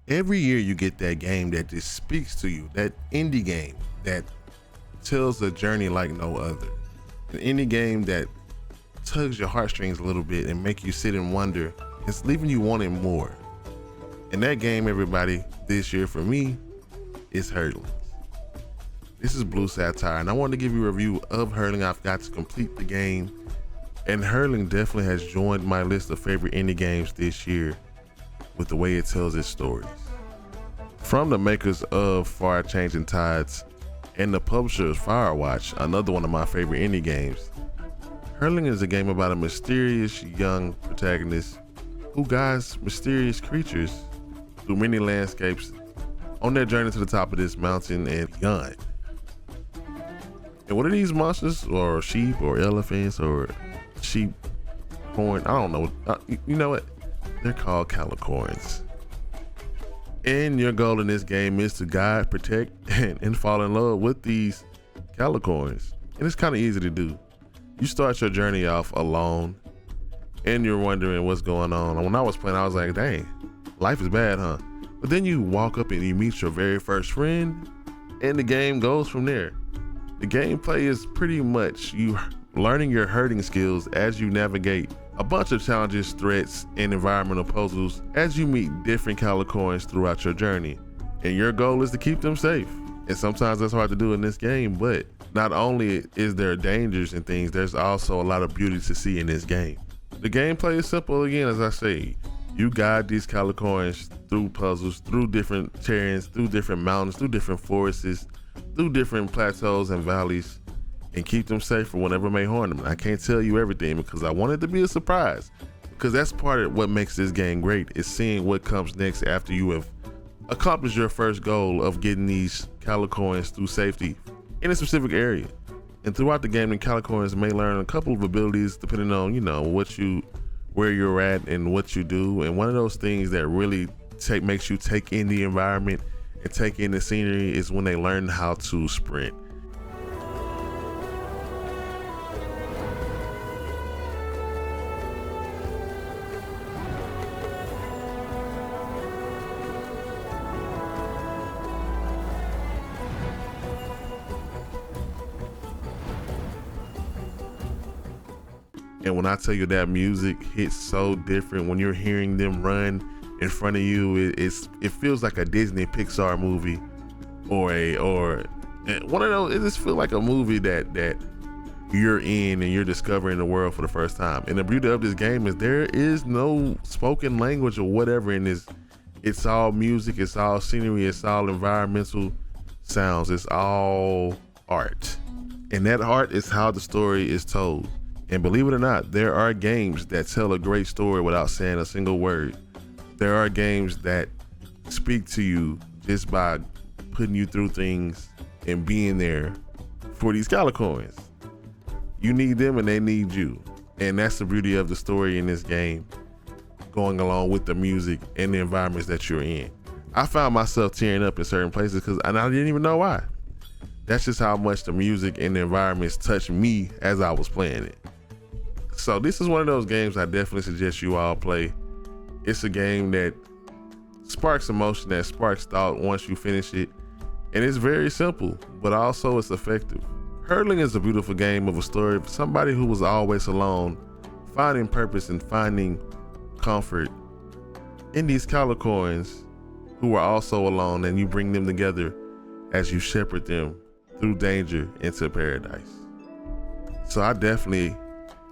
Every year you get that game that just speaks to you, that indie game that tells a journey like no other. An indie game that tugs your heartstrings a little bit and make you sit and wonder. It's leaving you wanting more. And that game, everybody, this year for me is Herdling. This is Blue Satire, and I wanted to give you a review of Herdling. I've got to complete the game, and Herdling definitely has joined my list of favorite indie games this year with the way it tells its stories. From the makers of Far Changing Tides and the publisher of Firewatch, another one of my favorite indie games, Herdling is a game about a mysterious young protagonist who guides mysterious creatures through many landscapes on their journey to the top of this mountain and beyond. And what are these monsters, or sheep, or elephants, or sheep corn? I don't know. You know what? They're called calicorns. And your goal in this game is to guide, protect, and fall in love with these calicorns. And it's kind of easy to do. You start your journey off alone, and you're wondering what's going on. And when I was playing, I was like, dang, life is bad, huh? But then you walk up and you meet your very first friend, and the game goes from there. The gameplay is pretty much you learning your herding skills as you navigate a bunch of challenges, threats, and environmental puzzles as you meet different calicorns throughout your journey. And your goal is to keep them safe. And sometimes that's hard to do in this game, but not only is there dangers and things, there's also a lot of beauty to see in this game. The gameplay is simple again, as I say. You guide these calicorns through puzzles, through different terrains, through different mountains, through different forests, through different plateaus and valleys, and keep them safe from whatever may harm them. I can't tell you everything because I want it to be a surprise, because that's part of what makes this game great, is seeing what comes next after you have accomplished your first goal of getting these calicorns through safety in a specific area. And throughout the game, the calicorns may learn a couple of abilities depending on, where you're at and what you do. And one of those things that really makes you take in the environment and take in the scenery is when they learn how to sprint. And when I tell you that music hits so different when you're hearing them run in front of you, it feels like a Disney Pixar movie, or one of those. It just feels like a movie that you're in and you're discovering the world for the first time. And the beauty of this game is there is no spoken language or whatever in this. It's all music, it's all scenery, it's all environmental sounds, it's all art. And that art is how the story is told. And believe it or not, there are games that tell a great story without saying a single word. There are games that speak to you just by putting you through things and being there for these calicorns. You need them and they need you. And that's the beauty of the story in this game, going along with the music and the environments that you're in. I found myself tearing up in certain places and I didn't even know why. That's just how much the music and the environments touched me as I was playing it. So this is one of those games I definitely suggest you all play. It's a game that sparks emotion, that sparks thought once you finish it. And it's very simple, but also it's effective. Herdling is a beautiful game of a story for somebody who was always alone, finding purpose and finding comfort in these calicorns who are also alone, and you bring them together as you shepherd them through danger into paradise. So I definitely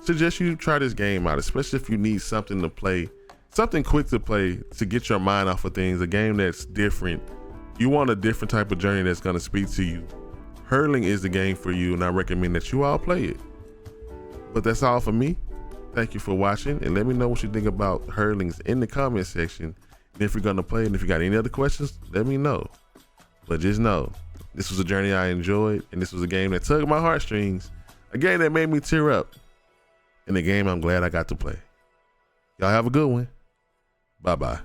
suggest you try this game out, especially if you need something to play, something quick to play to get your mind off of things, a game that's different. You want a different type of journey that's going to speak to you. Herdling is the game for you, and I recommend that you all play it. But that's all for me. Thank you for watching, and let me know what you think about Herdlings in the comment section. And if you're going to play it, and if you got any other questions, let me know. But just know, this was a journey I enjoyed, and this was a game that tugged my heartstrings, a game that made me tear up, and a game I'm glad I got to play. Y'all have a good one. Bye-bye.